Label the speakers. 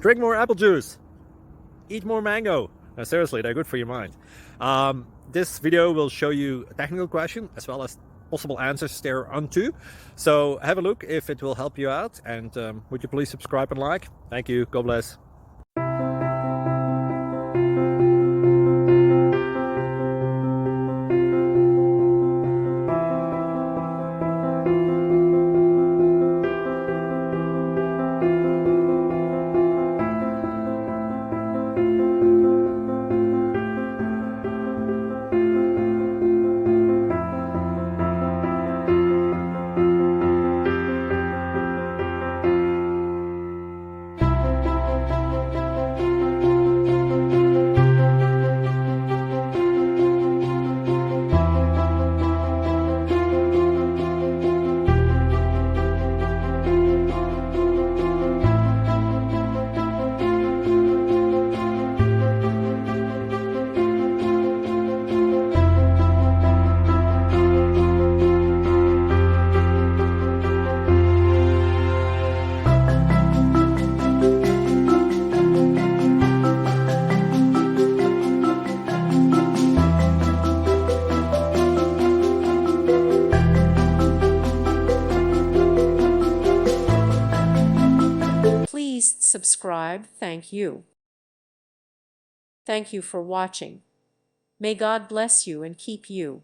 Speaker 1: Drink more apple juice. Eat more mango. No, seriously, they're good for your mind. This video will show you a technical question as well as possible answers thereunto. So have a look if it will help you out, and would you please subscribe and like? Thank you. God bless.
Speaker 2: Please subscribe. Thank you. Thank you for watching. May God bless you and keep you.